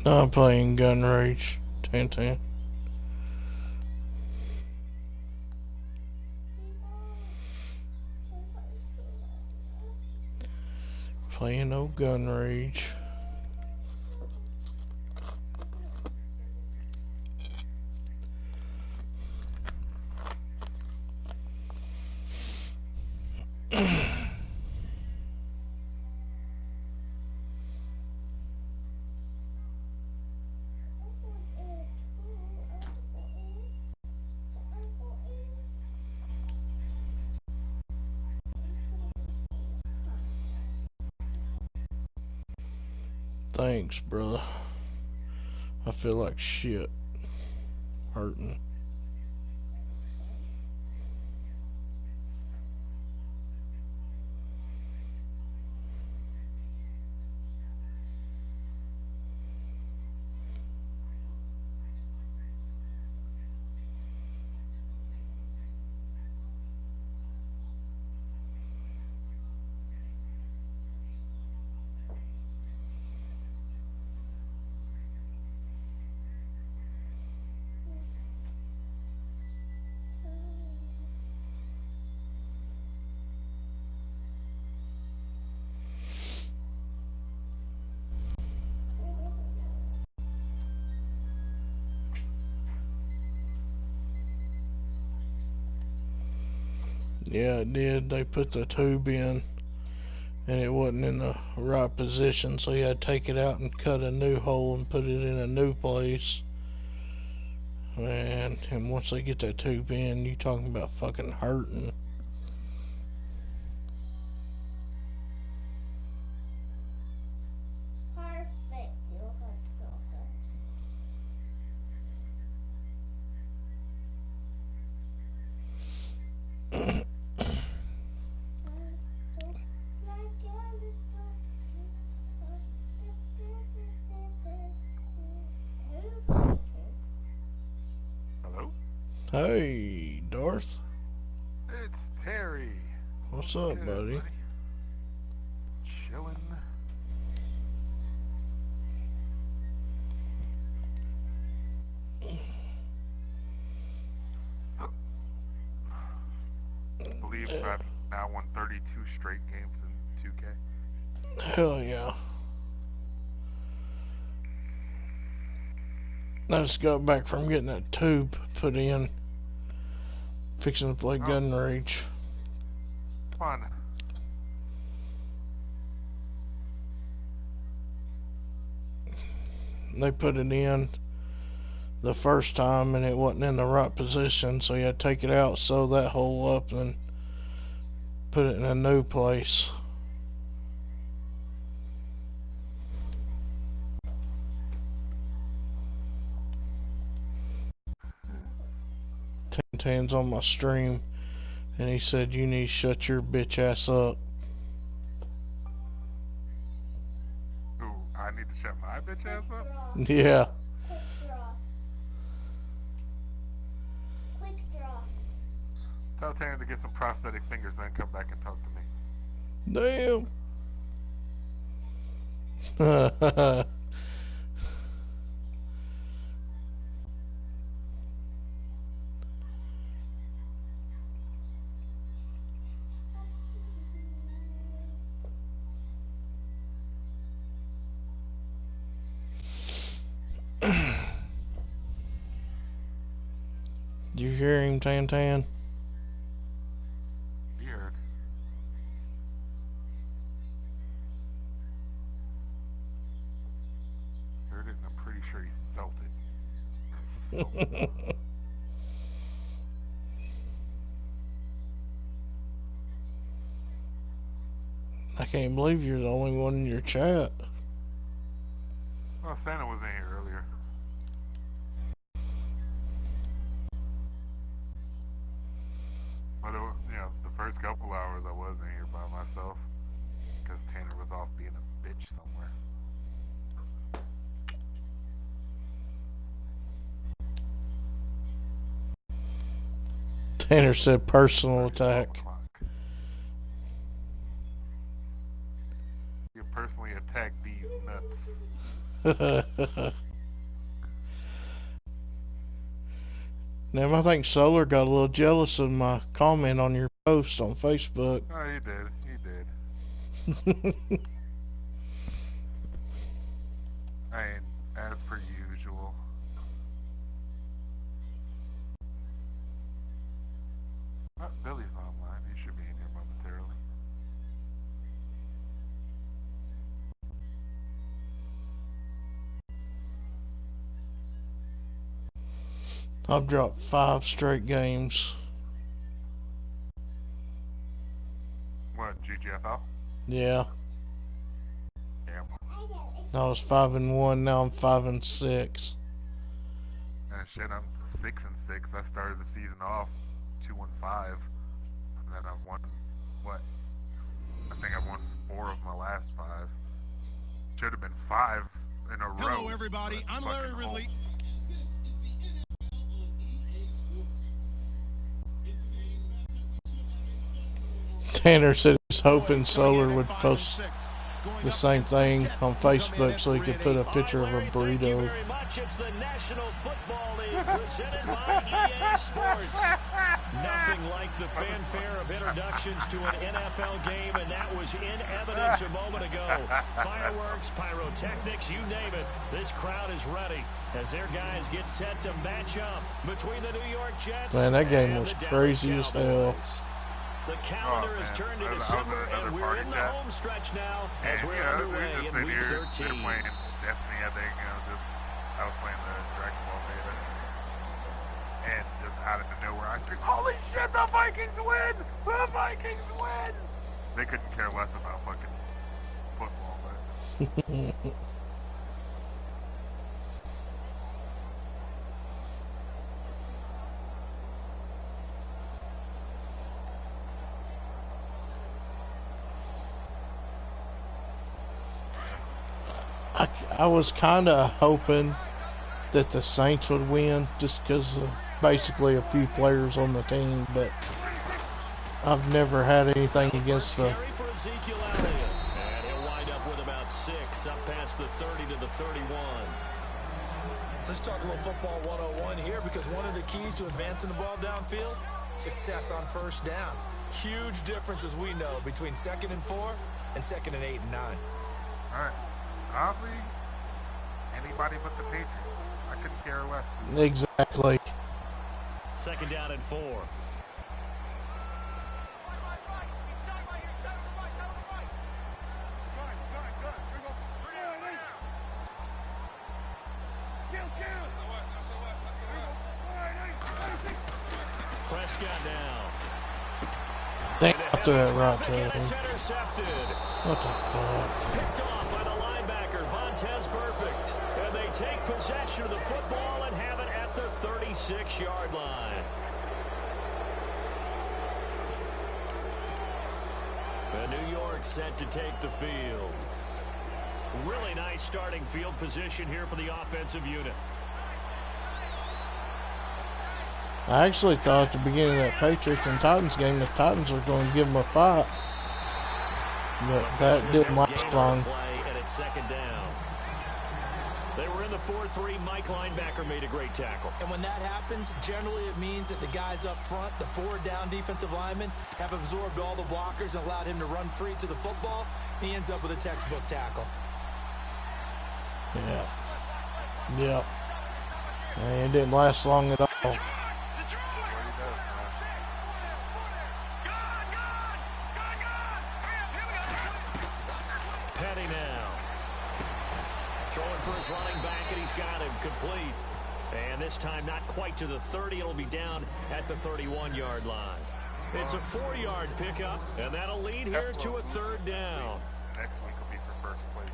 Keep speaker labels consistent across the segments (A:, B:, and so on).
A: No, I'm playing Gun Rage. Tan. Playing no Gun Rage. Thanks, brother. I feel like shit. Hurting. Yeah, it did. They put the tube in and it wasn't in the right position, so you had to take it out and cut a new hole and put it in a new place. Man, and once they get that tube in, you talking about fucking hurting.
B: Hello?
A: Hey, Darth.
B: It's Terry.
A: What's
B: What's
A: up,
B: good,
A: buddy?
B: buddy? Chillin'. I believe I've now won 32 straight games in 2K.
A: Hell yeah. I just got back from getting that tube put in, fixing to play
B: Oh,
A: Gun Rage.
B: fun.
A: They put it in the first time and it wasn't in the right position, so you had to take it out, sew that hole up, and put it in a new place. Tan's on my stream and he said, "You need to shut your bitch ass up."
B: Ooh, I need to shut my bitch ass up?
A: Yeah.
B: Tell Tanner to get some prosthetic fingers and then come back and talk to me.
A: Damn. You hear him, Tan?
B: Weird. Heard it and I'm pretty sure he felt it. So
A: I can't believe you're the only one in your chat.
B: well, Santa was in here earlier. But the first couple hours I was in here by myself because Tanner was off being a bitch somewhere.
A: Tanner said personal
B: Started at 12
A: attack.
B: o'clock. Your personally attack these nuts.
A: Now, I think Solar got a little jealous of my comment on your post on Facebook.
B: Oh, he did. I mean, as per usual. Oh, Billy's online. He should be in here momentarily.
A: I've dropped 5 straight games.
B: What, GGFL?
A: Yeah.
B: Yeah.
A: I was 5-1. Now I'm 5-6.
B: Shit, I'm 6-6. I started the season off 2-5, and then I've won what? I think I've won 4 of my last 5. Should have been 5 in a row.
C: Hello, everybody. I'm Larry Ridley.
A: Tanner said he's hoping Solar would post the same thing on Facebook so he could put a picture of a burrito.
D: It's the National Football League presented by EA Sports. Nothing like the fanfare of introductions to an NFL game, and that was in evidence a moment ago. Fireworks, pyrotechnics, you name it. This crowd is ready as their guys get set to match up between the New York Jets.
A: Man, that game was
D: and the
A: crazy
D: Dallas
A: as hell.
D: Cowboys. The calendar has turned to December, and we're in the home stretch now as we're underway in Week 13.
B: Playing Destiny, I think, I was playing the Dragon Ball beta, and just out of nowhere, I said, "Holy shit, the Vikings win! The Vikings win!" They couldn't care less about fucking football, but...
A: I was kind of hoping that the Saints would win just because of basically a few players on the team, but I've never had anything against the...
D: And he'll wind up with about 6 up past the 30 to the 31.
C: Let's talk a little football 101 here, because one of the keys to advancing the ball downfield, success on first down. Huge difference, as we know, between 2nd and 4 and 2nd and 8 and 9.
B: All right. Honestly, anybody but the Patriots. I couldn't care less.
A: Exactly.
D: 2nd down and 4. Prescott down.
A: They got to that right to him.
D: It's intercepted.
A: What the fuck?
D: Picked off by the linebacker, Vontez Perfect. And they take possession of the football and have it at the 36-yard line. And New York set to take the field. Really nice starting field position here for the offensive unit.
A: I actually thought at the beginning of that Patriots and Titans game the Titans were going to give them a fight. But that didn't last long.
D: And it's 2nd down. They were in the 4-3. Mike linebacker made a great tackle.
C: And when that happens, generally it means that the guys up front, the 4 down defensive linemen, have absorbed all the blockers and allowed him to run free to the football. He ends up with a textbook tackle.
A: Yeah. Yep. And it didn't last long at all.
D: Petty now. Throwing for his running back, and he's got him complete. And this time not quite to the 30. It'll be down at the 31-yard line. It's a 4-yard pickup, and that'll lead here to a 3rd down.
B: Next week will be for first place.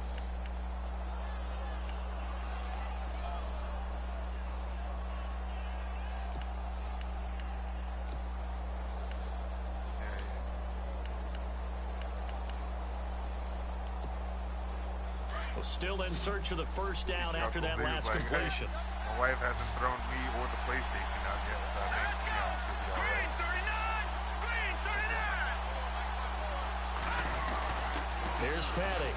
D: Still in search of the 1st down after that last completion.
B: Hey, my wife hasn't thrown me or the PlayStation out yet, so I think it should be all right.
D: Here's Petty.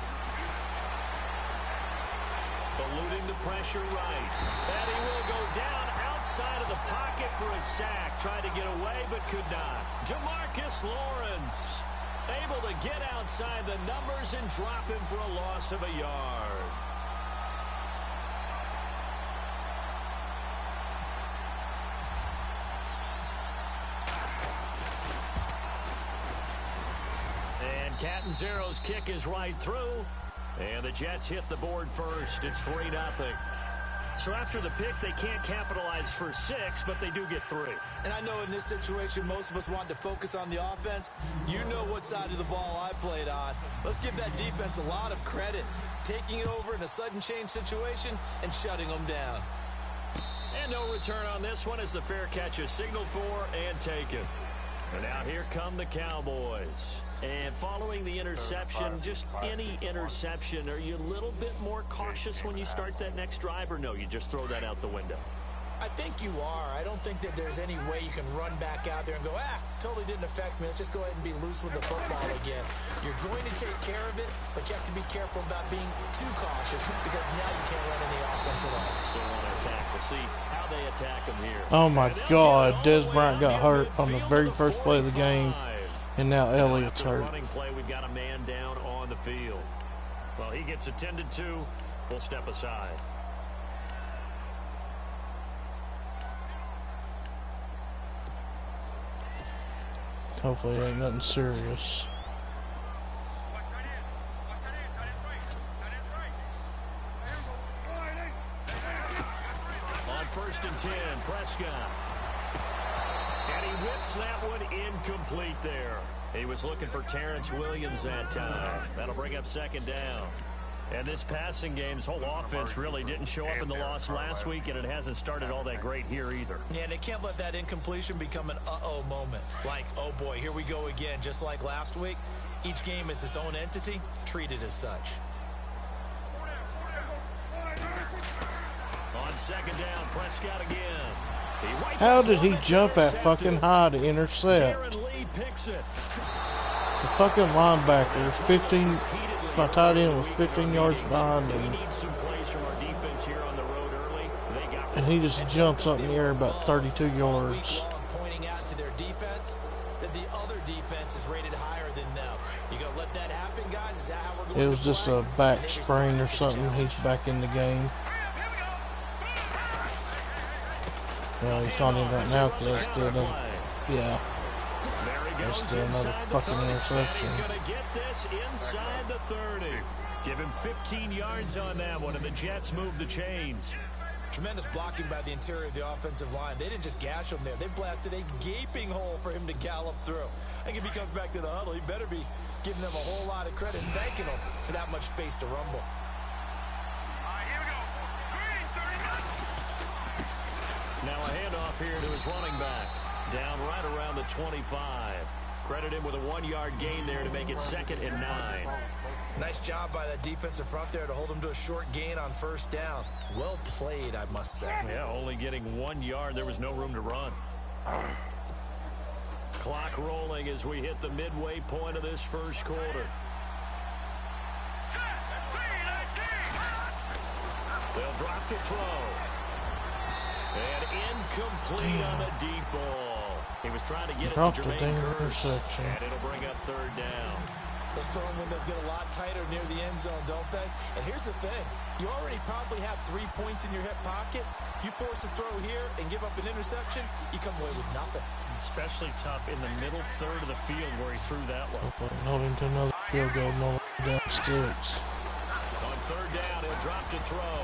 D: Eluding the pressure right. And he will go down outside of the pocket for a sack. Tried to get away, but could not. Jamarcus Lawrence able to get outside the numbers and drop him for a loss of a yard. And Catanzaro's kick is right through. And the Jets hit the board first. It's 3-0. So after the pick, they can't capitalize for 6, but they do get 3.
C: And I know in this situation, most of us want to focus on the offense. You know what side of the ball I played on. Let's give that defense a lot of credit. Taking it over in a sudden change situation and shutting them down.
D: And no return on this one as the fair catch is signaled for and taken. And now here come the Cowboys. And following the interception, just any interception, are you a little bit more cautious when you start that next drive, or no, you just throw that out the window?
C: I think you are. I don't think that there's any way you can run back out there and go, totally didn't affect me. Let's just go ahead and be loose with the football again. You're going to take care of it, but you have to be careful about being too cautious because now you can't run any offense at all.
D: Still want to attack. We'll see how they attack him here.
A: Oh my God, Des Bryant got hurt on the very first play of the game, and now Elliott's hurt.
D: Running play, we've got a man down on the field. Well, he gets attended to. We'll step aside.
A: Hopefully it ain't nothing serious.
D: On 1st and 10, Prescott. And he whips that one incomplete there. He was looking for Terrence Williams that time. That'll bring up 2nd down. And this passing game's whole offense really didn't show up in the loss last week, and it hasn't started all that great here either.
C: Yeah, and they can't let that incompletion become an uh-oh moment. Like, oh boy, here we go again, just like last week. Each game is its own entity, treated as such.
D: On 2nd down, Prescott again.
A: How did he jump that fucking high to intercept? The fucking linebacker, 15... My tight end was 15 yards behind him. And he just jumps up in the air about 32 yards.
C: Pointing out to their defense that the other defense is rated higher than them. You gonna let that happen, guys? Is that how we're going?
A: It was just a back sprain or something. He's back in the game. Well, he's not in right now because that's still another, yeah. That's still another fucking interception.
D: He's going to get this inside the 30. Give him 15 yards on that one, and the Jets move the chains.
C: Tremendous blocking by the interior of the offensive line. They didn't just gash him there. They blasted a gaping hole for him to gallop through. I think if he comes back to the huddle, he better be giving them a whole lot of credit and thanking them for that much space to rumble.
D: Now a handoff here to his running back. Down right around the 25. Credit him with a 1-yard gain there to make it 2nd and 9.
C: Nice job by that defensive front there to hold him to a short gain on 1st down. Well played, I must say.
D: Yeah, only getting 1 yard. There was no room to run. Clock rolling as we hit the midway point of this first quarter. They'll drop to throw. And incomplete on a deep ball. He was trying to get it to Jermaine Kearse, and it'll bring up 3rd down.
C: Those throwing windows get a lot tighter near the end zone, don't they? And here's the thing. You already probably have 3 points in your hip pocket. You force a throw here and give up an interception, you come away with nothing.
D: Especially tough in the middle third of the field where he threw that one.
A: Holding to another field goal, no down 6.
D: On 3rd down, he'll drop to throw.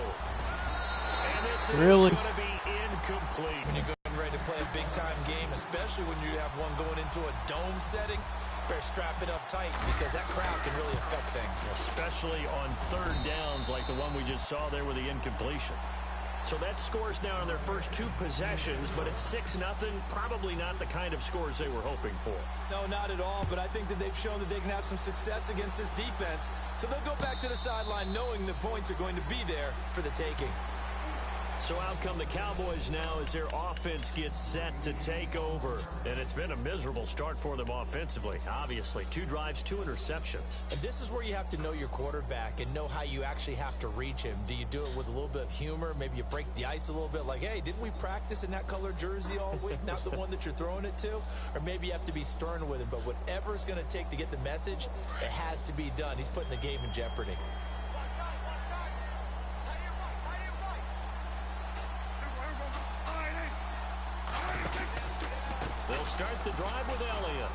D: And this is
A: Really?
D: going to be incomplete.
C: When you're getting ready to play a big-time game, especially when you have one going into a dome setting, better strap it up tight because that crowd can really affect things.
D: Especially on 3rd downs like the one we just saw there with the incompletion. So that scores now in their first 2 possessions, but it's 6-0. Probably not the kind of scores they were hoping for.
C: No, not at all, but I think that they've shown that they can have some success against this defense. So they'll go back to the sideline knowing the points are going to be there for the taking.
D: So out come the Cowboys now as their offense gets set to take over. And it's been a miserable start for them offensively, obviously. 2 drives, 2 interceptions.
C: And this is where you have to know your quarterback and know how you actually have to reach him. Do you do it with a little bit of humor? Maybe you break the ice a little bit like, hey, didn't we practice in that color jersey all week? Not the one that you're throwing it to? Or maybe you have to be stern with him. But whatever it's going to take to get the message, it has to be done. He's putting the game in jeopardy.
D: They'll start the drive with Elliott.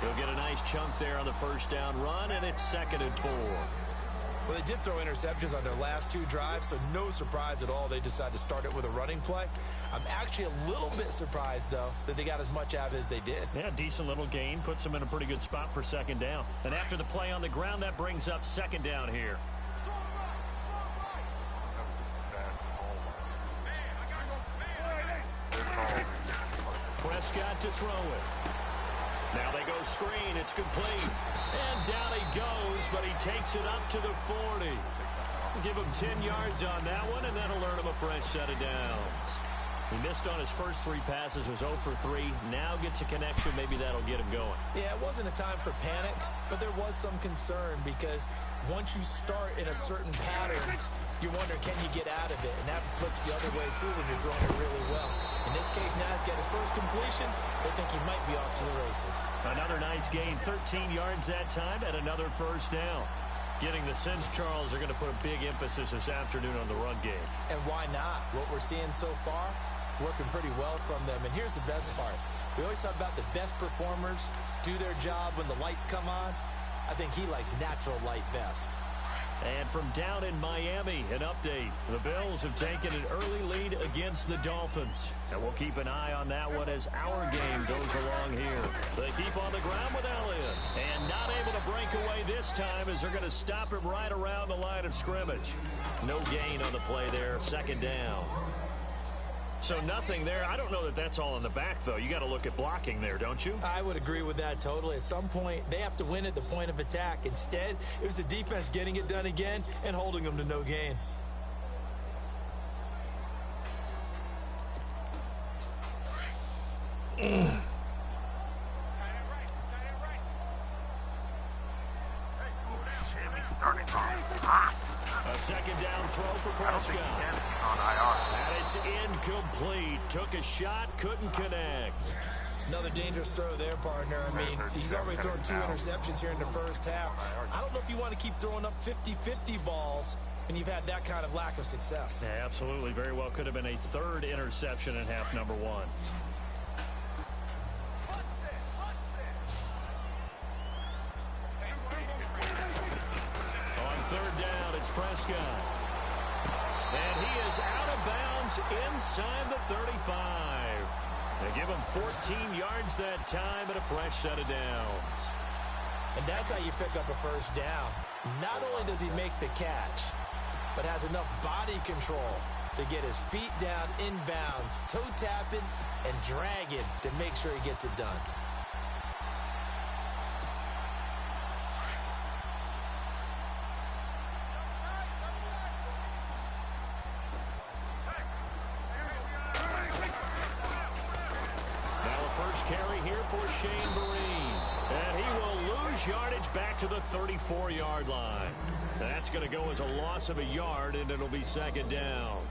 D: He'll get a nice chunk there on the first down run, and it's 2nd and 4.
C: Well, they did throw interceptions on their last 2 drives, so no surprise at all they decided to start it with a running play. I'm actually a little bit surprised, though, that they got as much out of it as they did.
D: Yeah, decent little gain. Puts them in a pretty good spot for 2nd down. And after the play on the ground, that brings up 2nd down here. Prescott to throw it. Now they go screen. It's complete. And down he goes, but he takes it up to the 40. Give him 10 yards on that one, and that'll earn him a fresh set of downs. He missed on his first 3 passes, was 0 for 3. Now gets a connection. Maybe that'll get him going.
C: Yeah, it wasn't a time for panic, but there was some concern because once you start in a certain pattern, you wonder, can you get out of it? And that flips the other way, too, when you're throwing it really well. In this case, now he's got his first completion. They think he might be off to the races.
D: Another nice gain, 13 yards that time, and another first down. Getting the sense Charles are going to put a big emphasis this afternoon on the run game.
C: And why not? What we're seeing so far, working pretty well from them. And here's the best part. We always talk about the best performers do their job when the lights come on. I think he likes natural light best.
D: And from down in Miami, an update. The Bills have taken an early lead against the Dolphins. And we'll keep an eye on that one as our game goes along here. They keep on the ground with Elliott. And not able to break away this time as they're going to stop him right around the line of scrimmage. No gain on the play there, 2nd down. So nothing there. I don't know that that's all in the back, though. You got to look at blocking there, don't you?
C: I would agree with that totally. At some point, they have to win at the point of attack. Instead, it was the defense getting it done again and holding them to no gain.
D: A 2nd down throw for Prescott. And it's incomplete. Took a shot, couldn't connect.
C: Another dangerous throw there, partner. I mean, he's already thrown 2 interceptions here in the first half. I don't know if you want to keep throwing up 50-50 balls when you've had that kind of lack of success.
D: Yeah, absolutely. Very well could have been a 3rd interception in half number 1. On 3rd down, it's Prescott. And he is out of bounds inside the 35. They give him 14 yards that time and a fresh set of downs.
C: And that's how you pick up a first down. Not only does he make the catch, but has enough body control to get his feet down inbounds, toe tapping and dragging to make sure he gets it done.
D: Carry here for Shane Vereen. And he will lose yardage back to the 34-yard line. That's going to go as a loss of a yard, and it'll be 2nd down.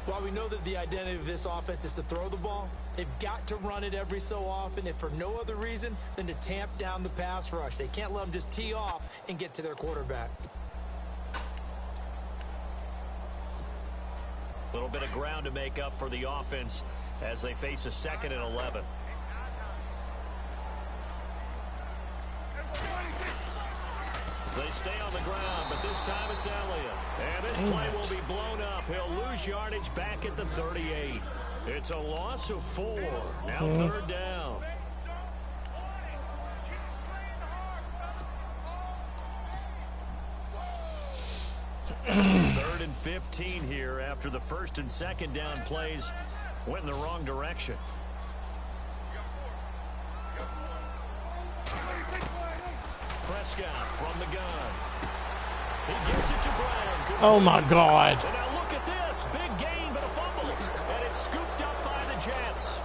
C: While we know that the identity of this offense is to throw the ball, they've got to run it every so often, if for no other reason than to tamp down the pass rush. They can't let them just tee off and get to their quarterback.
D: A little bit of ground to make up for the offense as they face a 2nd and 11. They stay on the ground, but this time it's Elliott. And this play will be blown up. He'll lose yardage back at the 38. It's a loss of 4. Now 3rd down. Third and 15 here after the 1st and 2nd down plays went in the wrong direction. Prescott from the gun. He gives it to Brown. Good
A: Oh
D: play.
A: my God.
D: And now look at this. Big gain, but a fumble. And it's scooped up by the Jets.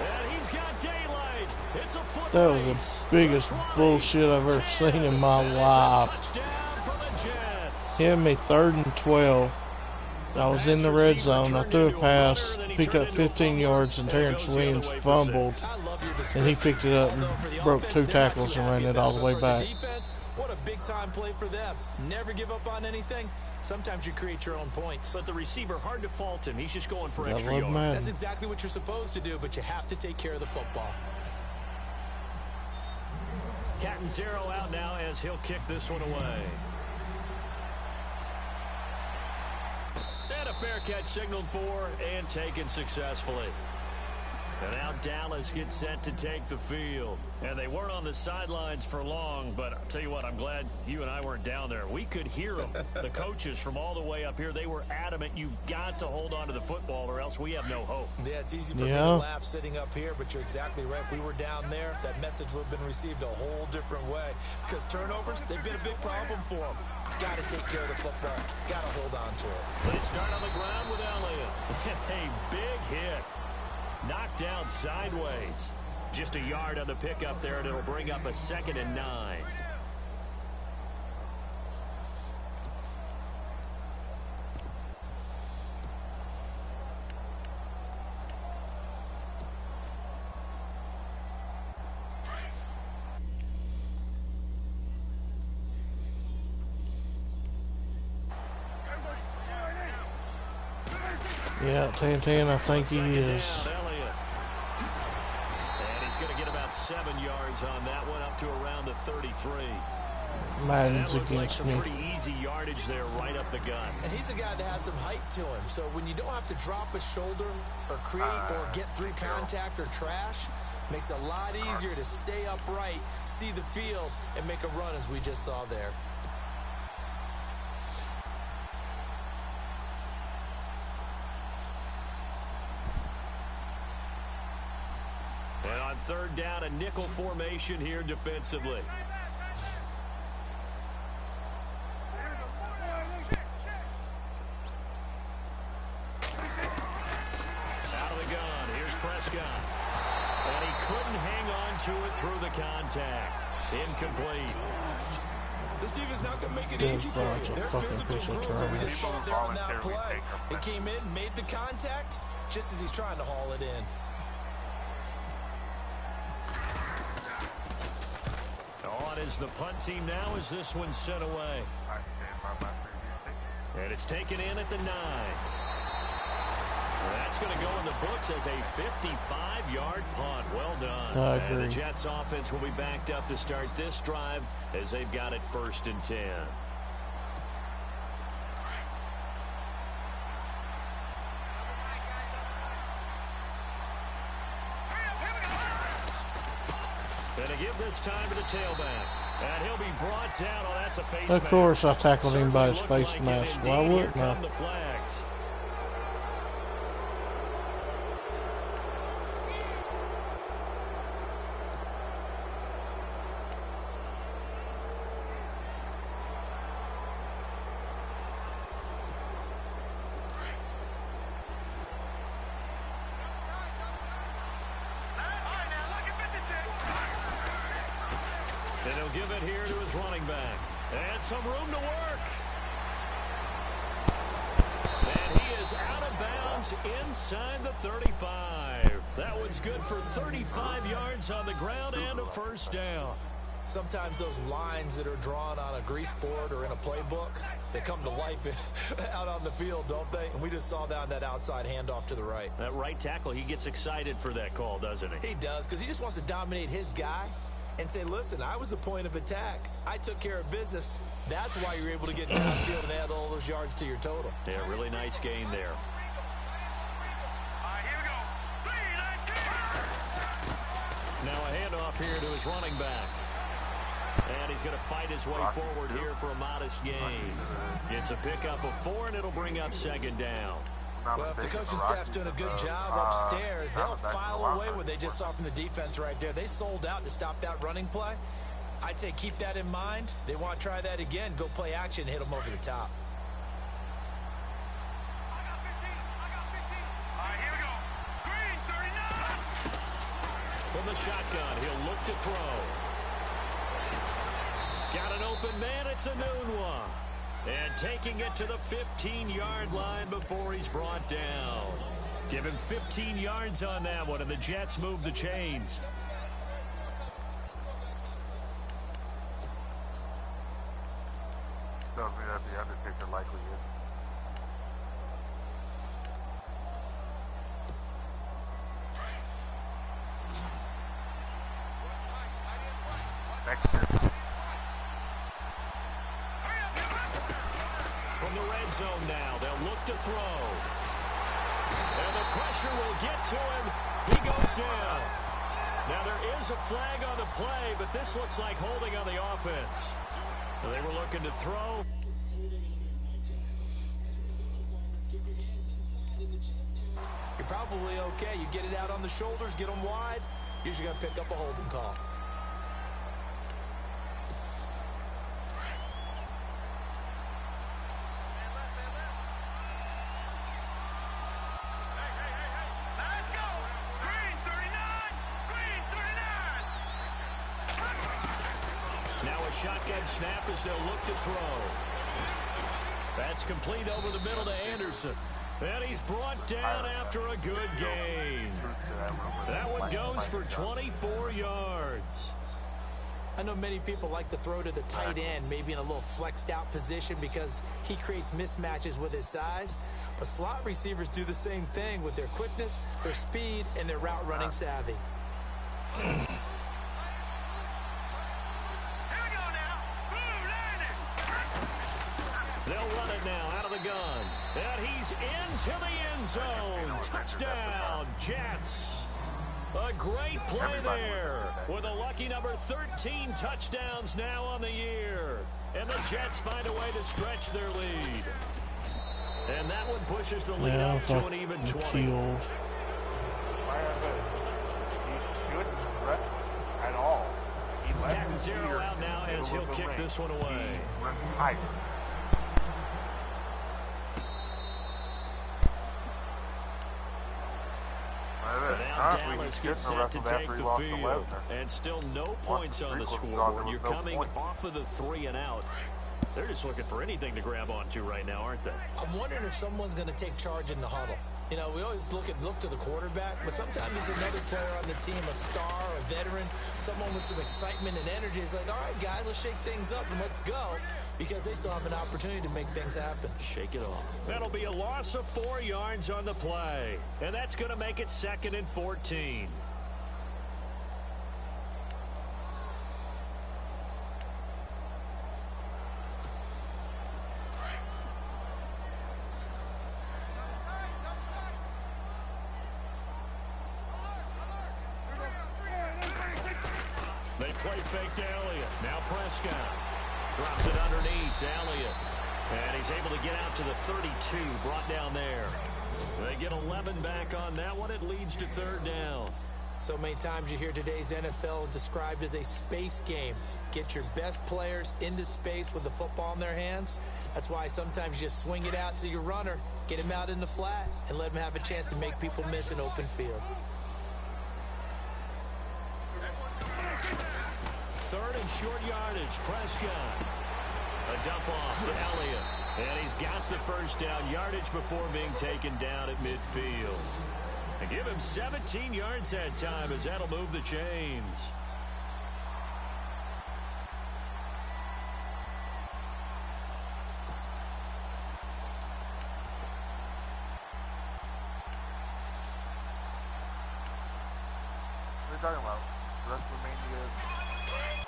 D: And he's got daylight. It's a foot
A: That was
D: race.
A: the biggest bullshit I've ever seen in my life.
D: Touchdown for the Jets.
A: Hit me 3rd and 12. I was in the red zone. I threw a pass, picked up 15 yards, and Terrence Williams fumbled. And he picked it up and broke 2 tackles and ran it all the way back.
C: What a big time play for them. Never give up on anything. Sometimes you create your own points.
D: But the receiver, hard to fault him. He's just going for
A: I
D: extra
A: love
D: yards.
A: Madden.
C: That's exactly what you're supposed to do, but you have to take care of the football.
D: Cat 0 out now as he'll kick this one away. And a fair catch signaled for and taken successfully. And now Dallas gets set to take the field. And they weren't on the sidelines for long, but I'll tell you what, I'm glad you and I weren't down there. We could hear them. The coaches from all the way up here, they were adamant, you've got to hold on to the football or else we have no hope.
C: Yeah, it's easy for me to laugh sitting up here, but you're exactly right. If we were down there, that message would have been received a whole different way. Because turnovers, they've been a big problem for them. Got to take care of the football. Got to hold on to it.
D: They start on the ground with Elliott. A big hit. Knocked down sideways. Just a yard on the pickup there, and it'll bring up a 2nd and 9.
A: Yeah, 10-10, I think he is.
D: And he's going to get about 7 yards on that one, up to around the 33.
A: Madden's
D: That looked like
A: against
D: some
A: me.
D: pretty easy yardage there right up the gut.
C: And he's a guy that has some height to him. So when you don't have to drop a shoulder or create or get through contact or trash, makes it a lot easier to stay upright, see the field, and make a run as we just saw there.
D: And on 3rd down, a nickel formation here defensively. Out of the gun, here's Prescott. And he couldn't hang on to it through the contact. Incomplete.
C: This defense not going to make it easy for you. They're a physical group, and we just saw there on that play. He came in, made the contact, just as he's trying to haul it in.
D: On is the punt team now as this one's sent away. And it's taken in at the 9. That's going to go in the books as a 55-yard punt. Well done.
A: I agree.
D: And the Jets offense will be backed up to start this drive as they've got it 1st and 10. And to give this time to the tailback. And he'll be brought down. Oh, that's a face mask.
A: Of course, I tackled him by his
D: Certainly
A: face
D: looked like
A: mask.
D: it.
A: Why
D: Indeed,
A: wouldn't
D: here
A: I?
D: come the flags. And he'll give it here to his running back. And some room to work. And he is out of bounds inside the 35. That one's good for 35 yards on the ground and a 1st down.
C: Sometimes those lines that are drawn on a grease board or in a playbook, they come to life out on the field, don't they? And we just saw that on that outside handoff to the right.
D: That right tackle, he gets excited for that call, doesn't he?
C: He does, because he just wants to dominate his guy and say, listen, I was the point of attack. I took care of business. That's why you're able to get downfield and add all those yards to your total.
D: Yeah, really nice gain there. Now a handoff here to his running back. And he's going to fight his way forward here for a modest gain. It's a pickup of 4, and it'll bring up 2nd down.
C: Well, if the coaching staff's doing a good job upstairs, they'll file away what they just saw from the defense right there. They sold out to stop that running play. I'd say keep that in mind. They want to try that again. Go play action and hit them over the top.
D: From the shotgun, he'll look to throw. Got an open man, it's a noon one. And taking it to the 15-yard line before he's brought down. Give him 15 yards on that one, and the Jets move the chains.
B: Tells me that the Undertaker likely is.
D: From the red zone now, they'll look to throw. And the pressure will get to him. He goes down. Now there is a flag on the play, but this looks like holding on the offense. They were looking to throw.
C: You're probably okay. You get it out on the shoulders, get them wide. Usually going to pick up a holding call.
D: Shotgun snap as they'll look to throw. That's complete over the middle to Anderson. And he's brought down after a good game. That one goes for 24 yards.
C: I know many people like to throw to the tight end, maybe in a little flexed out position because he creates mismatches with his size. But slot receivers do the same thing with their quickness, their speed, and their route running savvy.
D: They'll run it now out of the gun. And he's into the end zone. Touchdown, Jets. A great play there with a lucky number 13 touchdowns now on the year. And the Jets find a way to stretch their lead. And that one pushes the lead up to an even 20.
B: He shouldn't run at all.
D: Back 0 out now as he'll kick this one away. Now Dallas gets set to take the field, and still no points on the scoreboard. You're coming off of the 3 and out. They're just looking for anything to grab onto right now, aren't they?
C: I'm wondering if someone's going to take charge in the huddle. You know, we always look to the quarterback, but sometimes there's another player on the team, a star, a veteran, someone with some excitement and energy. It's like, all right, guys, let's shake things up and let's go, because they still have an opportunity to make things happen.
D: Shake it off. That'll be a loss of 4 yards on the play, and that's going to make it 2nd and 14. They play fake to Elliott. Now Prescott drops it underneath to Elliott. And he's able to get out to the 32, brought down there. They get 11 back on that one. It leads to 3rd down.
C: So many times you hear today's NFL described as a space game. Get your best players into space with the football in their hands. That's why sometimes you just swing it out to your runner, get him out in the flat, and let him have a chance to make people miss an open field.
D: 3rd and short yardage. Prescott. A dump off to Elliott. And he's got the 1st down yardage before being taken down at midfield. To give him 17 yards that time, as that'll move the chains.
B: What are you talking about? WrestleMania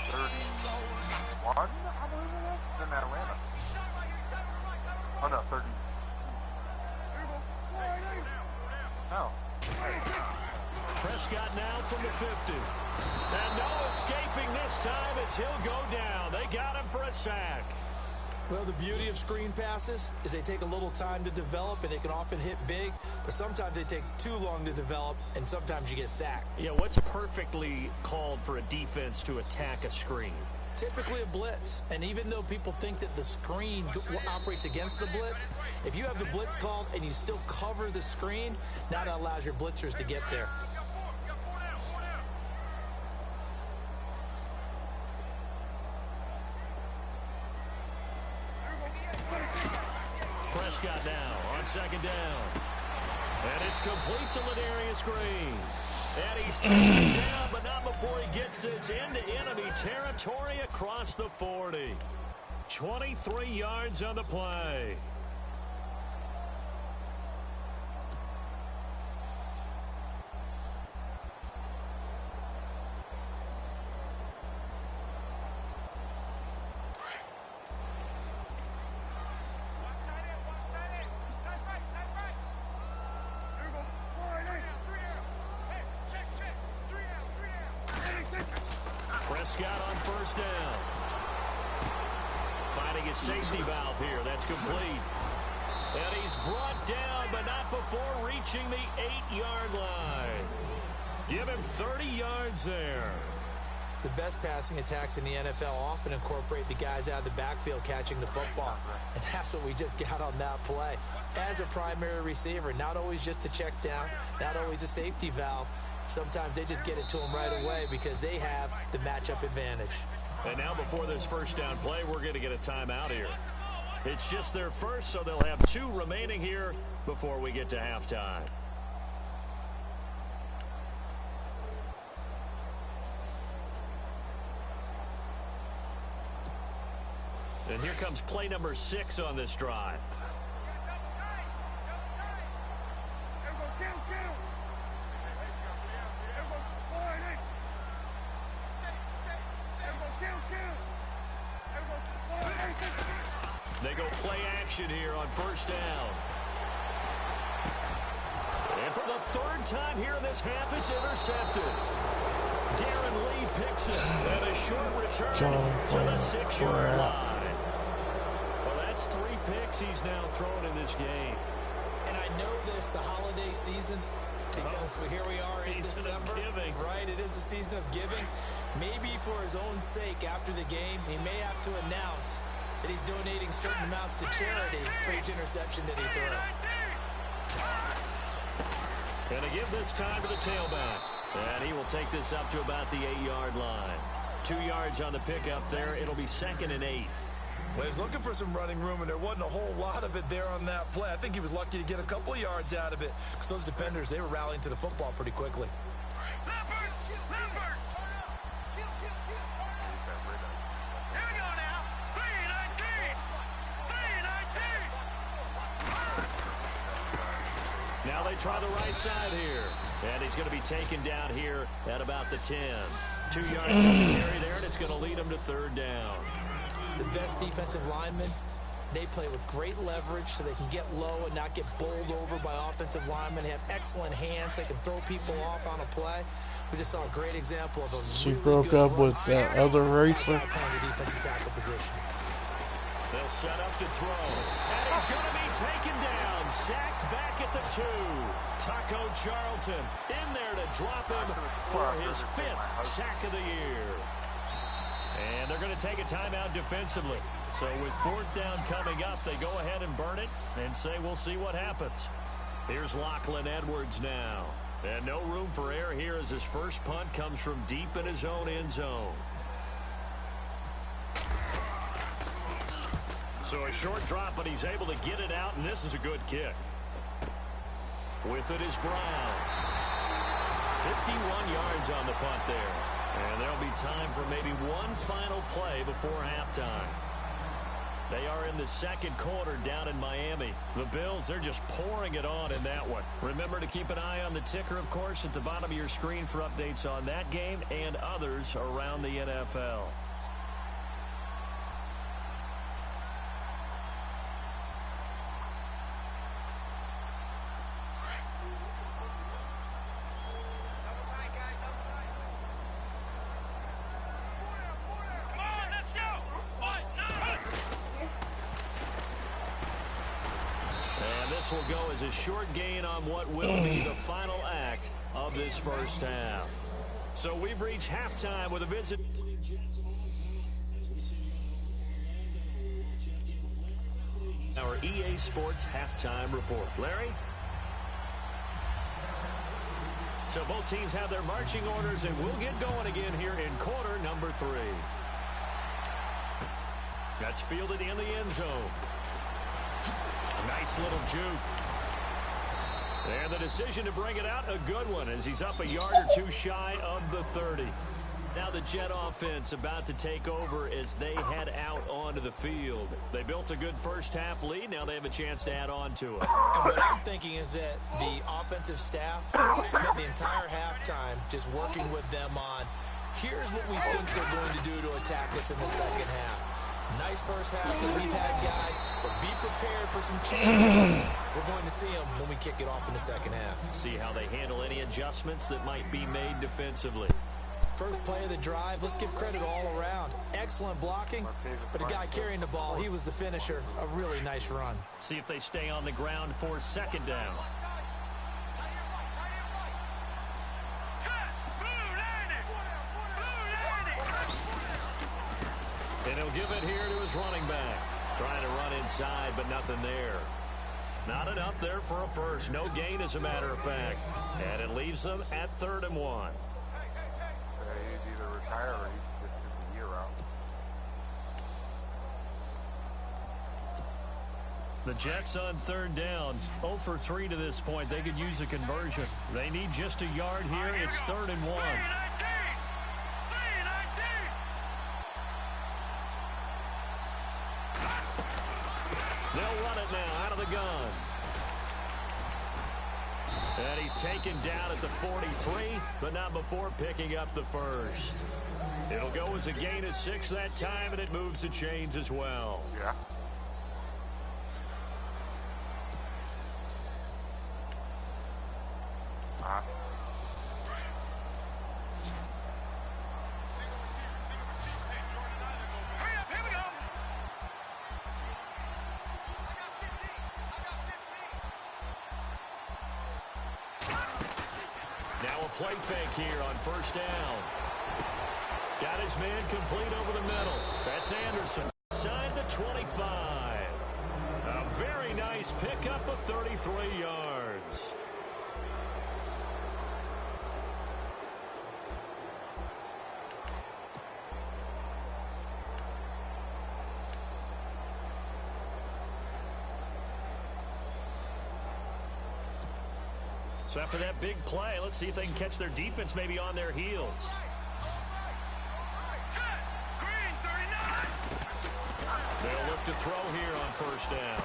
B: 31, I believe it is? It's in Atlanta. Oh no, 30. No.
D: Prescott now from the 50. And no escaping this time as he'll go down. They got him for a sack.
C: Well, the beauty of screen passes is they take a little time to develop, and they can often hit big, but sometimes they take too long to develop, and sometimes you get sacked.
D: Yeah, what's perfectly called for a defense to attack a screen?
C: typically a blitz. And even though people think that the screen operates against the blitz, if you have the blitz called and you still cover the screen, now that allows your blitzers to get there.
D: Prescott now on second down. And it's complete to Ladarius Green. And he's taken down, but not before he gets this into enemy territory across the 40. 23 yards on the play. Prescott on first down. Finding his safety valve here. That's complete. And he's brought down, but not before reaching the 8-yard line. Give him 30 yards there.
C: The best passing attacks in the NFL often incorporate the guys out of the backfield catching the football. And that's what we just got on that play. As a primary receiver, not always just a check down, not always a safety valve. Sometimes they just get it to them right away because they have the matchup advantage.
D: And now before this first down play, we're going to get a timeout here. It's just their first, so they'll have 2 remaining here before we get to halftime. And here comes play number 6 on this drive. They go play action here on first down. And for the 3rd time here in this half, it's intercepted. Darren Lee picks it. And a short return to the 6-yard line. Well, that's 3 picks he's now thrown in this game.
C: And I know this, the holiday season, because here we are in December. Right, it is the season of giving. Maybe for his own sake after the game, he may have to announce that he's donating certain amounts to charity for each interception that he threw.
D: And to give this time to the tailback. And he will take this up to about the 8-yard line. 2 yards on the pickup there. It'll be 2nd and 8.
C: Well, he was looking for some running room, and there wasn't a whole lot of it there on that play. I think he was lucky to get a couple of yards out of it because those defenders, they were rallying to the football pretty quickly.
D: Now they try the right side here. And he's going to be taken down here at about the 10. 2 yards on the carry there, and it's going to lead him to 3rd down.
C: The best defensive linemen, they play with great leverage so they can get low and not get bowled over by offensive linemen. They have excellent hands. They can throw people off on a play. We just saw a great example of a
A: She
C: really
A: broke
C: good
A: up with that other racer.
C: Playing the defensive tackle position.
D: They'll set up to throw. And he's going to be taken down. Sacked back at the 2. Taco Charlton in there to drop him for his 5th sack of the year. And they're going to take a timeout defensively. So with 4th down coming up, they go ahead and burn it and say we'll see what happens. Here's Lachlan Edwards now. And no room for error here as his first punt comes from deep in his own end zone. So a short drop, but he's able to get it out, and this is a good kick. With it is Brown. 51 yards on the punt there. And there'll be time for maybe one final play before halftime. They are in the 2nd quarter down in Miami. The Bills, they're just pouring it on in that one. Remember to keep an eye on the ticker, of course, at the bottom of your screen for updates on that game and others around the NFL. Will go as a short gain on what will be the final act of this first half. So we've reached halftime with a visit. Our EA Sports halftime report. Larry? So both teams have their marching orders, and we'll get going again here in quarter number 3. That's fielded in the end zone. Nice little juke. And the decision to bring it out, a good one, as he's up a yard or two shy of the 30. Now the Jet offense about to take over as they head out onto the field. They built a good first half lead. Now they have a chance to add on to it.
C: And what I'm thinking is that the offensive staff spent the entire halftime just working with them on, here's what we think they're going to do to attack us in the second half. Nice first half that we've had, guys, but be prepared for some changes. We're going to see them when we kick it off in the second half.
D: See how they handle any adjustments that might be made defensively.
C: First play of the drive, let's give credit all around. Excellent blocking, but the guy carrying the ball, he was the finisher. A really nice run.
D: See if they stay on the ground for second down. And he'll give it here to his running back. Trying to run inside, but nothing there. Not enough there for a first. No gain, as a matter of fact. And it leaves them at 3rd and 1.
B: He's either retire or he's just a year out.
D: The Jets on 3rd down. 0 for 3 to this point. They could use a conversion. They need just a yard here. It's 3rd and 1. They'll run it now out of the gun. And he's taken down at the 43, but not before picking up the first. It'll go as a gain of 6 that time, and it moves the chains as well.
B: Yeah.
D: Now a play fake here on first down. Got his man complete over the middle. That's Anderson. Signed to 25. A very nice pickup of 33 yards. So after that big play, let's see if they can catch their defense maybe on their heels. They'll look to throw here on first down.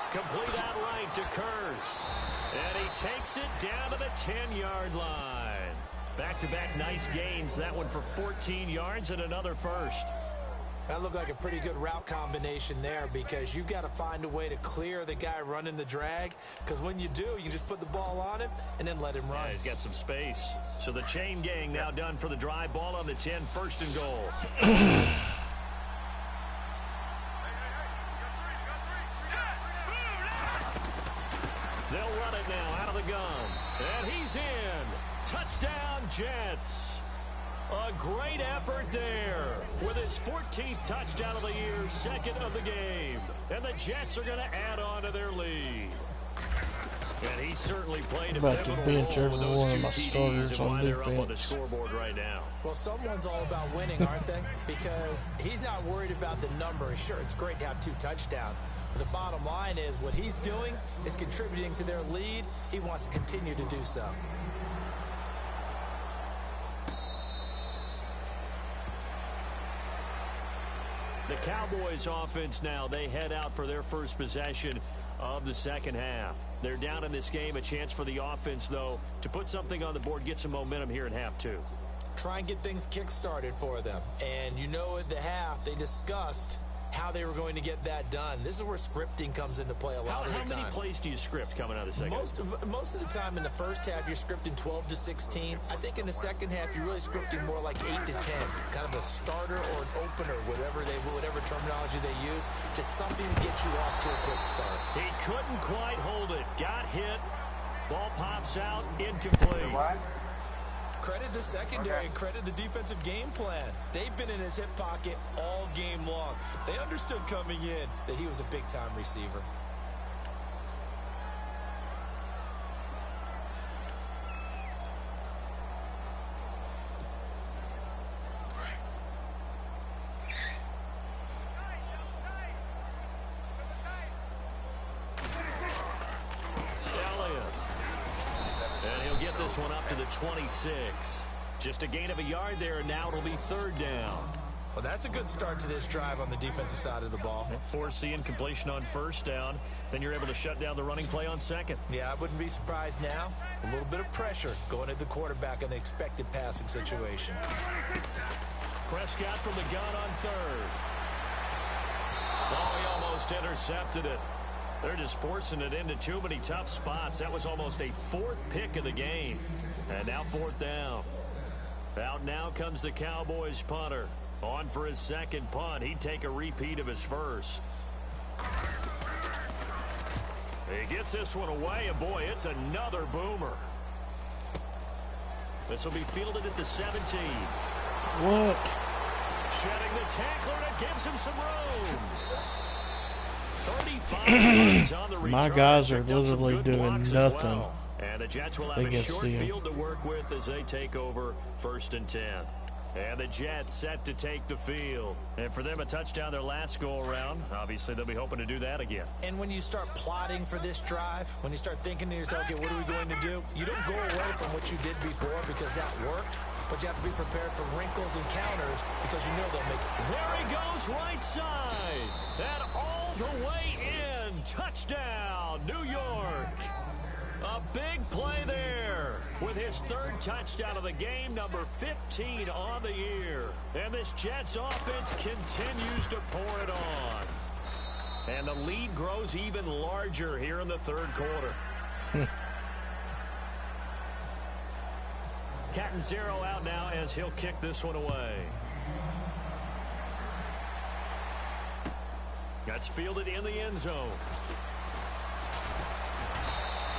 D: Complete out right to Kurz. And he takes it down to the 10-yard line. Back-to-back nice gains. That one for 14 yards and another first.
C: That looked like a pretty good route combination there, because you've got to find a way to clear the guy running the drag, because when you do, you can just put the ball on him and then let him run.
D: Yeah, he's got some space. So the chain gang now done for the drive. Ball on the 10, 1st and goal. They'll run it now out of the gun. And he's in. Touchdown, Jets. A great effort there with his 14th touchdown of the year, 2nd of the game. And the Jets are going to add on to their lead. And he certainly played a pivotal role with those 2 TDs and why they're up on the scoreboard right now.
C: Well, someone's all about winning, aren't they? Because he's not worried about the number. Sure, it's great to have 2 touchdowns. But the bottom line is what he's doing is contributing to their lead. He wants to continue to do so.
D: The Cowboys offense now, they head out for their first possession of the second half. They're down in this game. A chance for the offense, though, to put something on the board, get some momentum here in half 2.
C: Try and get things kick-started for them. And you know at the half, they discussed how they were going to get that done. This is where scripting comes into play a lot of the time.
D: How many plays do you script coming out of the second?
C: Most of the time in the first half, you're scripting 12 to 16. I think in the second half, you're really scripting more like 8 to 10. Kind of a starter or an opener, whatever terminology they use, just something to get you off to a quick start.
D: He couldn't quite hold it. Got hit. Ball pops out. Incomplete.
C: Credit the secondary and credit the defensive game plan. They've been in his hip pocket all game long. They understood coming in that he was a big-time receiver.
D: One up to the 26. Just a gain of a yard there, and now it'll be third down.
C: Well, that's a good start to this drive on the defensive side of the ball.
D: Forcing completion on first down, then you're able to shut down the running play on second.
C: Yeah, I wouldn't be surprised now. A little bit of pressure going at the quarterback in the expected passing situation.
D: Prescott from the gun on third. Oh, he almost intercepted it. They're just forcing it into too many tough spots. That was almost a fourth pick of the game. And now fourth down. Out now comes the Cowboys punter. On for his second punt. He'd take a repeat of his first. He gets this one away, and boy, it's another boomer. This will be fielded at the 17.
A: What?
D: Shedding the tackler, and it gives him some room. 35 on the return.
A: My guys are literally doing nothing.
D: Well. And the Jets will have a short field to work with as they take over 1st and 10. And the Jets set to take the field. And for them, a touchdown their last go-around. Obviously, they'll be hoping to do that again.
C: And when you start plotting for this drive, when you start thinking to yourself, okay, what are we going to do? You don't go away from what you did before because that worked. But you have to be prepared for wrinkles and counters because you know they'll make it.
D: There he goes, right side. And all the way in. Touchdown, New York. A big play there with his third touchdown of the game, number 15 on the year. And this Jets offense continues to pour it on. And the lead grows even larger here in the third quarter. Catanzaro out now as he'll kick this one away. That's fielded in the end zone.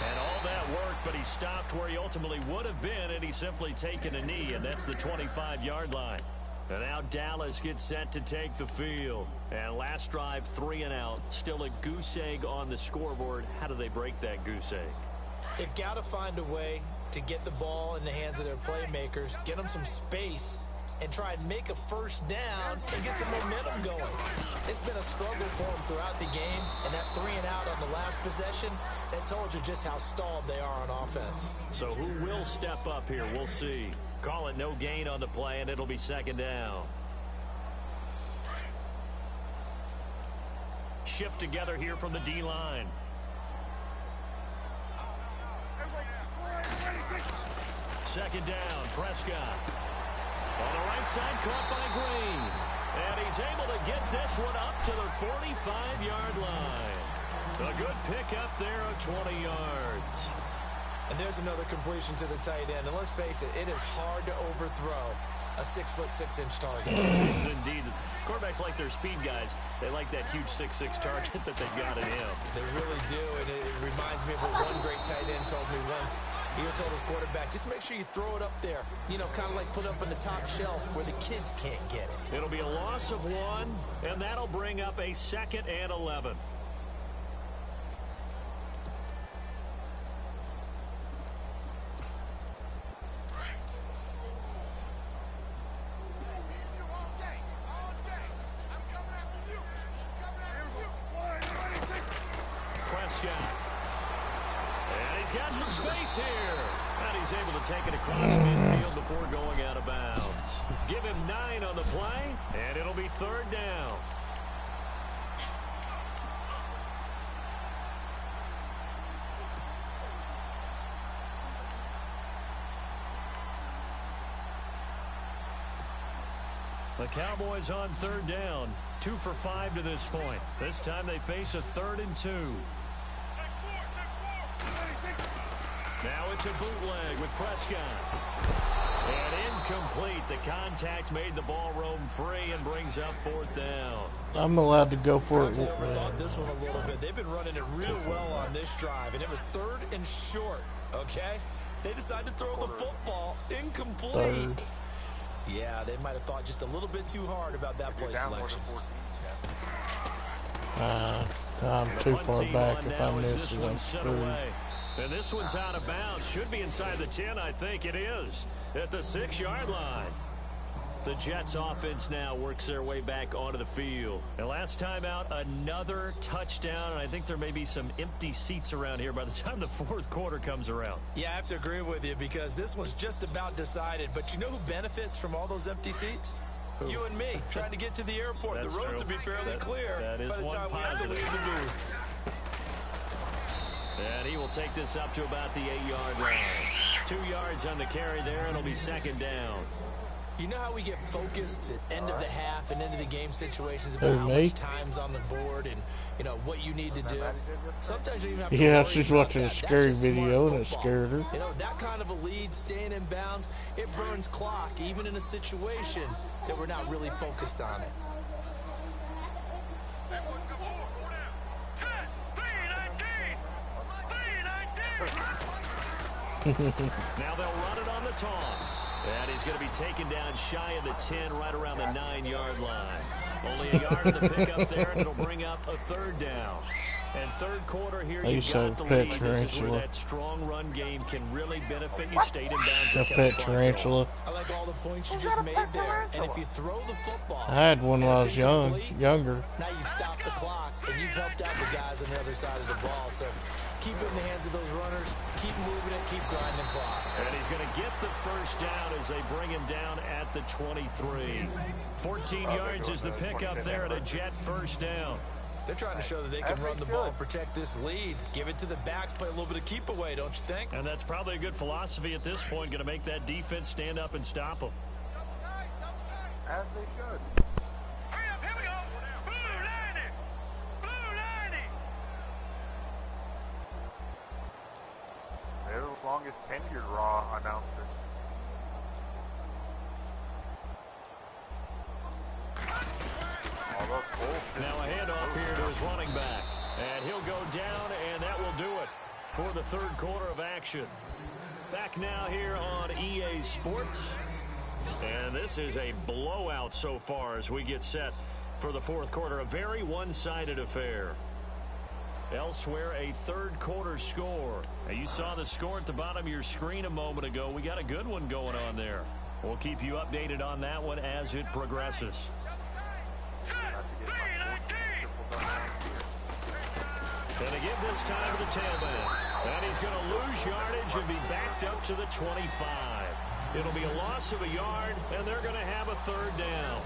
D: And all that worked, but he stopped where he ultimately would have been, and he's simply taken a knee, and that's the 25-yard line. And now Dallas gets set to take the field. And last drive, 3 and out. Still a goose egg on the scoreboard. How do they break that goose egg?
C: They've got to find a way to get the ball in the hands of their playmakers, get them some space, and try and make a first down and get some momentum going. It's been a struggle for them throughout the game, and that 3 and out on the last possession, that told you just how stalled they are on offense.
D: So who will step up here? We'll see. Call it no gain on the play, and it'll be second down. Shift together here from the D-line. Second down, Prescott. On the right side, caught by Green. And he's able to get this one up to the 45-yard line. A good pickup there of 20 yards.
C: And there's another completion to the tight end. And let's face it, it is hard to overthrow a 6'6" target.
D: Indeed. Quarterbacks like their speed guys. They like that huge 6'6" target that they got in him.
C: They really do, and it reminds me of what one great tight end told me once. He told his quarterback, just make sure you throw it up there. You know, kind of like put it up on the top shelf where the kids can't get it.
D: It'll be a loss of 1, and that'll bring up a 2nd and 11. Got some space here. And he's able to take it across midfield before going out of bounds. Give him 9 on the play, and it'll be third down. The Cowboys on third down. 2 for 5 to this point. This time they face a 3rd and 2. Now it's a bootleg with Prescott. And incomplete. The contact made the ball roam free and brings up 4th down.
A: I'm allowed to go for it.
C: They overthought this one a little bit. They've been running it real well on this drive, and it was 3rd and short, okay? They decided to throw the football incomplete.
A: Third.
C: Yeah, they might have thought just a little bit too hard about that play selection.
A: I'm too far back. If I miss it, I'm screwed.
D: And this one's out of bounds. Should be inside the 10, I think it is. At the 6-yard line. The Jets offense now works their way back onto the field. And last time out, another touchdown. And I think there may be some empty seats around here by the time the fourth quarter comes around.
C: Yeah, I have to agree with you because this one's just about decided. But you know who benefits from all those empty seats? Who? You and me, trying to get to the airport. The roads will be fairly clear
D: that is
C: by the time we have to leave the booth.
D: And he will take this up to about the 8-yard line. 2 yards on the carry there. It'll be second down.
C: You know how we get focused at end of the half and into the game situations about how much time's on the board and, you know, what you need to do? Sometimes you even have to
A: Yeah, she's watching a scary video and it scared her.
C: You know, that kind of a lead, staying in bounds, it burns clock, even in a situation that we're not really focused on it.
D: Now they'll run it on the toss. And he's going to be taken down shy of the 10, right around the 9-yard line. Only a yard of the pickup there, and it'll bring up a third down. And third quarter here, you got the lead. This is where that strong run game can really benefit you. Stayed in bounds.
A: A pet tarantula.
C: I like all the points you just made there. And if you throw the football,
A: I had one when I was younger.
C: Now you've stopped the clock, and you've helped out the guys on the other side of the ball. So keep it in the hands of those runners. Keep moving it. Keep grinding clock.
D: And he's going to get the first down as they bring him down at the 23. 14 yards is the pickup there at a Jet first down.
C: They're trying to show that they can run the ball and protect this lead. Give it to the backs, play a little bit of keep away, don't you think?
D: And that's probably a good philosophy at this point, going to make that defense stand up and stop them.
B: As they should.
E: Hurry up, here we go. Blue 90. Blue 90.
B: They're the longest tenured Raw announcers.
D: Now a handoff here to his running back. And he'll go down, and that will do it for the third quarter of action. Back now here on EA Sports. And this is a blowout so far as we get set for the fourth quarter. A very one-sided affair. Elsewhere, a third quarter score. Now, you saw the score at the bottom of your screen a moment ago. We got a good one going on there. We'll keep you updated on that one as it progresses. Going to give this time to the tailback. And he's going to lose yardage and be backed up to the 25. It'll be a loss of a yard, and they're going to have a third down.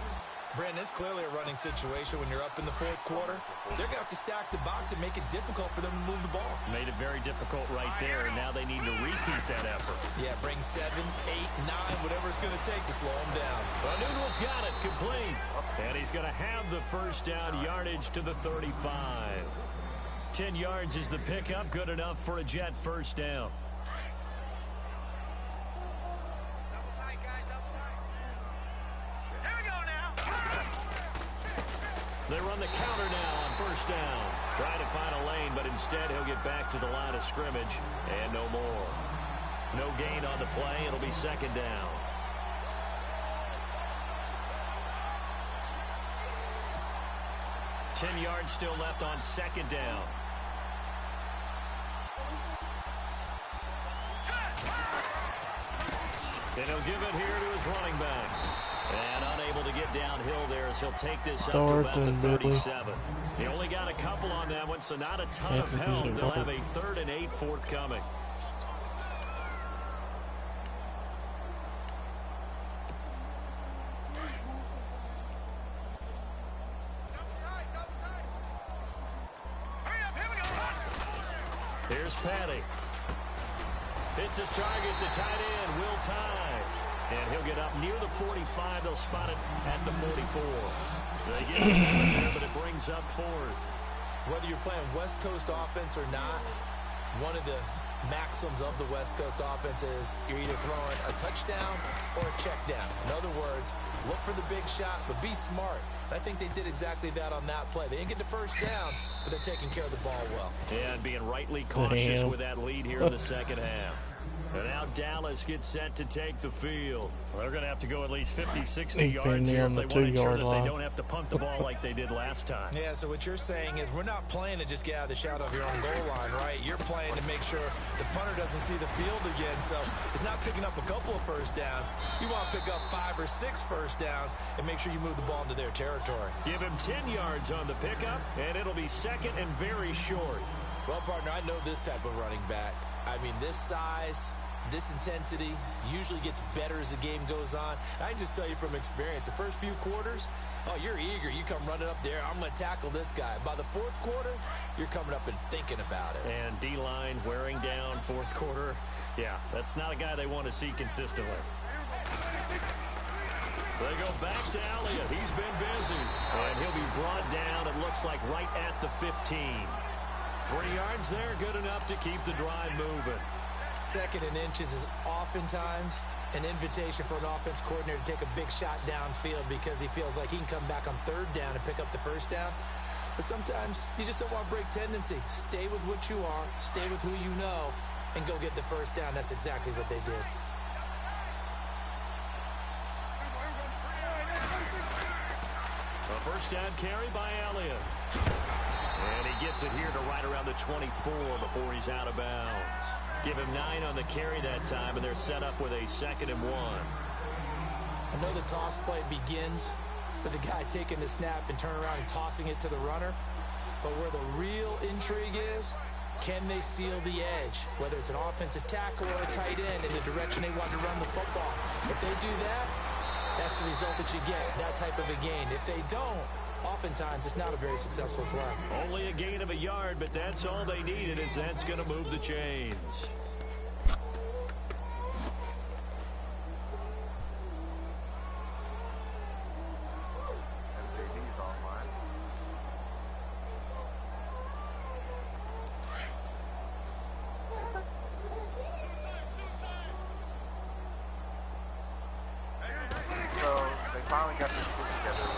C: Brandon, it's clearly a running situation when you're up in the fourth quarter. They're going to have to stack the box and make it difficult for them to move the ball.
D: Made it very difficult right there, and now they need to repeat that effort.
C: Yeah, bring 7, 8, 9, whatever it's going to take to slow them down.
D: Noodle's got it, complete. And he's going to have the first down, yardage to the 35. 10 yards is the pickup, good enough for a Jet first down. They run the counter now on first down. Trying to find a lane, but instead he'll get back to the line of scrimmage and no more. No gain on the play. It'll be second down. Ten yards still left on second down. And he'll give it here to his running back. And unable to get downhill there as he'll take this up to about the 37. He only got a couple on that one, so not a ton of help. They'll have a 3rd and 8 forthcoming. Here's Patty. Hits his target, the tight end, Will Tye. And he'll get up near the 45. They'll spot it at the 44. They get 7 there, but it brings up 4th.
C: Whether you're playing West Coast offense or not, one of the maxims of the West Coast offense is you're either throwing a touchdown or a check down. In other words, look for the big shot, but be smart. And I think they did exactly that on that play. They didn't get the first down, but they're taking care of the ball well.
D: And being rightly cautious with that lead here in the second half. And now Dallas gets set to take the field. Well, they're going to have to go at least 50, 60
A: He's
D: yards here if
A: on the
D: they want to ensure
A: 2-yard
D: that
A: line.
D: they don't have to punt the ball like they did last time.
C: Yeah, so what you're saying is we're not playing to just get out of the shadow of your own goal line, right? You're playing to make sure the punter doesn't see the field again. So it's not picking up a couple of first downs. You want to pick up 5 or 6 first downs and make sure you move the ball into their territory.
D: Give him 10 yards on the pickup, and it'll be second and very short.
C: Well, partner, I know this type of running back. I mean, this size, this intensity usually gets better as the game goes on. I can just tell you from experience, the first few quarters, oh, you're eager. You come running up there, I'm going to tackle this guy. By the fourth quarter, you're coming up and thinking about it.
D: And D-line wearing down fourth quarter. Yeah, that's not a guy they want to see consistently. They go back to Elliott. He's been busy. And he'll be brought down, it looks like, right at the 15. 3 yards there, good enough to keep the drive moving.
C: Second and inches is oftentimes an invitation for an offense coordinator to take a big shot downfield because he feels like he can come back on third down and pick up the first down. But sometimes you just don't want to break tendency. Stay with what you are, stay with who you know, and go get the first down. That's exactly what they did.
D: A first down carry by Elliott. And he gets it here to right around the 24 before he's out of bounds. Give him 9 on the carry that time, and they're set up with a 2nd and 1.
C: I know the toss play begins with the guy taking the snap and turning around and tossing it to the runner. But where the real intrigue is, can they seal the edge? Whether it's an offensive tackle or a tight end in the direction they want to run the football. If they do that, that's the result that you get, that type of a gain. If they don't, oftentimes it's not a very successful play.
D: Only a gain of a yard, but that's all they needed, as that's going to move the chains.
B: MJD's online. So they finally got this put together with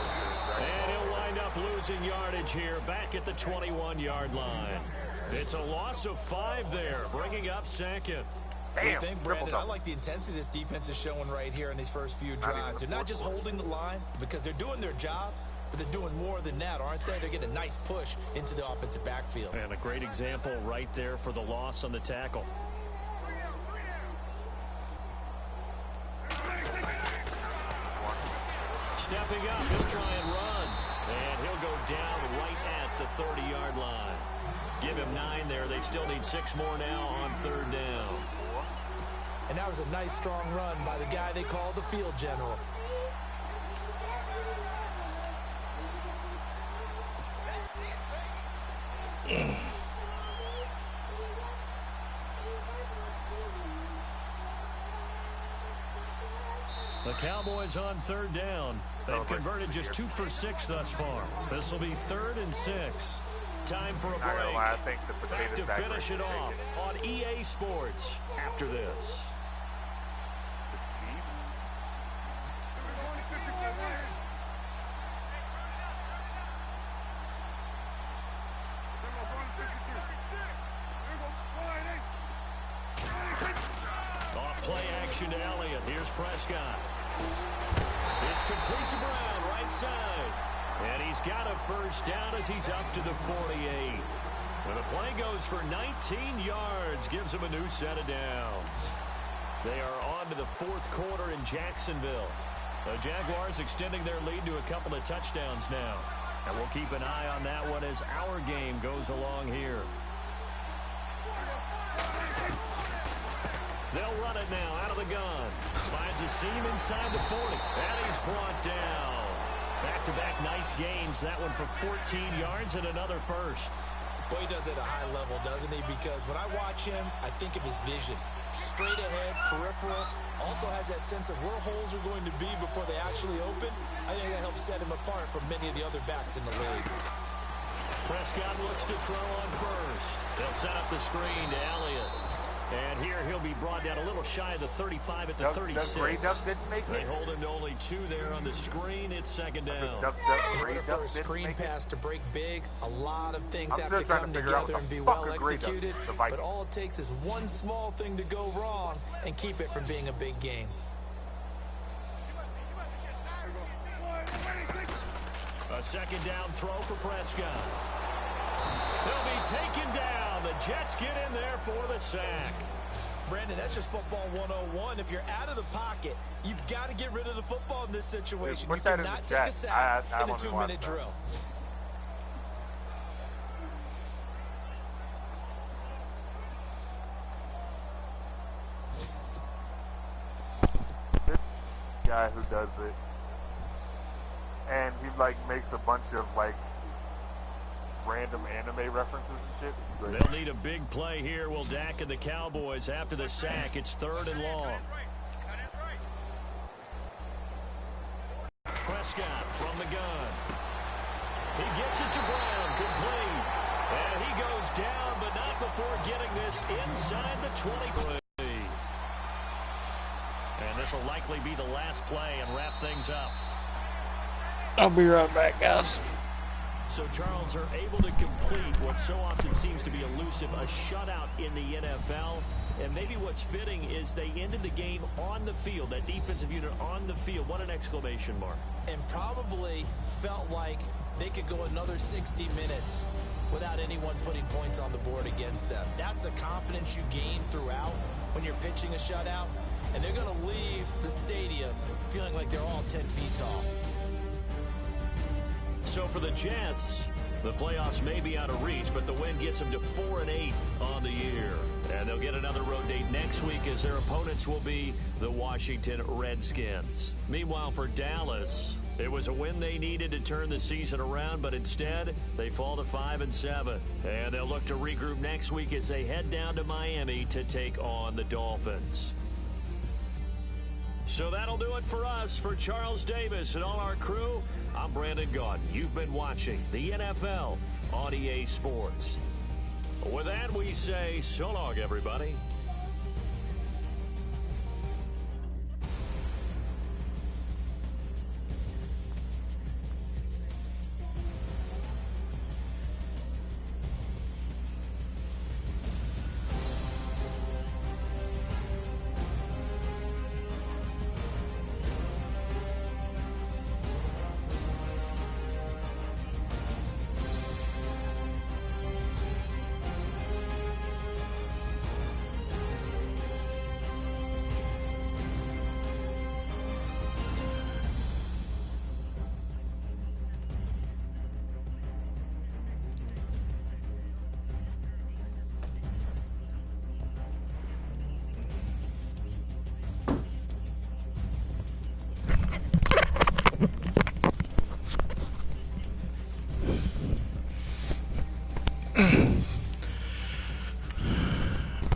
B: the
D: And he'll wind up losing yardage here back at the 21-yard line. It's a loss of 5 there, bringing up second.
C: What do you
B: Damn,
C: think, Brandon? I like the intensity this defense is showing right here in these first few drives. They're not just holding the line because they're doing their job, but they're doing more than that, aren't they? They're getting a nice push into the offensive backfield.
D: And a great example right there for the loss on the tackle. Stepping up, he'll try and run. And he'll go down right at the 30-yard line. Give him 9 there. They still need 6 more now on 3rd down.
C: And that was a nice, strong run by the guy they call the field general.
D: The Cowboys on 3rd down. They've converted just 2 for 6 thus far. This will be 3rd and 6. Time for a
B: Not gonna lie, I
D: break.
B: think the
D: Back to
B: potatoes
D: finish it off on EA Sports after this. Off play action to Elliott. Here's Prescott. It's complete to Brown, right side. And he's got a first down as he's up to the 48. When the play goes for 19 yards, gives him a new set of downs. They are on to the 4th quarter in Jacksonville. The Jaguars extending their lead to a couple of touchdowns now. And we'll keep an eye on that one as our game goes along here. They'll run it now out of the gun. Finds a seam inside the 40. And he's brought down. Back-to-back nice gains. That one for 14 yards and another first.
C: Boy, he does it at a high level, doesn't he? Because when I watch him, I think of his vision. Straight ahead, peripheral. Also has that sense of where holes are going to be before they actually open. I think that helps set him apart from many of the other backs in the league.
D: Prescott looks to throw on first. They'll set up the screen to Elliott. And here he'll be brought down a little shy of the 35 at the 36. They hold him to only 2 there on the screen. It's second down.
C: In order for a screen pass to break big, a lot of things have to come together and be well executed. But all it takes is one small thing to go wrong and keep it from being a big game.
D: A second down throw for Prescott. He'll be taken down. The Jets get in there for the sack.
C: Brandon, that's just football 101. If you're out of the pocket, you've got to get rid of the football in this situation. You cannot take a sack in a 2-minute drill.
B: This guy who does it, and he like makes a bunch of like random anime references and shit.
D: They'll need a big play here. Will Dak and the Cowboys after the sack. It's 3rd and long. Prescott from the gun. He gets it to Brown, complete. And he goes down, but not before getting this inside the 20. And this will likely be the last play and wrap things up.
A: I'll be right back, guys.
D: So, Charles, are able to complete what so often seems to be elusive, a shutout in the NFL. And maybe what's fitting is they ended the game on the field, that defensive unit on the field. What an exclamation mark.
C: And probably felt like they could go another 60 minutes without anyone putting points on the board against them. That's the confidence you gain throughout when you're pitching a shutout. And they're going to leave the stadium feeling like they're all 10 feet tall.
D: So for the Jets, the playoffs may be out of reach, but the win gets them to 4-8 on the year. And they'll get another road date next week as their opponents will be the Washington Redskins. Meanwhile, for Dallas, it was a win they needed to turn the season around, but instead they fall to 5-7. And they'll look to regroup next week as they head down to Miami to take on the Dolphins. So that'll do it for us. For Charles Davis and all our crew, I'm Brandon Gaudin. You've been watching the NFL on EA Sports. With that, we say so long, everybody.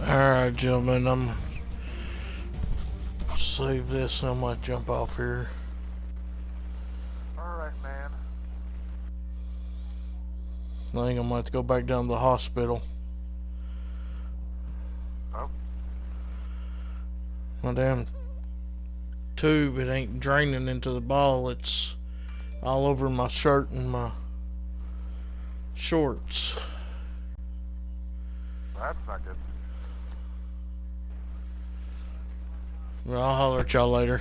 A: Alright, gentlemen, I'm save this and I might jump off here.
B: Alright, man.
A: I think I might have to go back down to the hospital.
B: Oh.
A: My damn tube, it ain't draining into the ball, it's all over my shirt and my shorts.
B: That's not good.
A: Well, I'll holler at y'all later.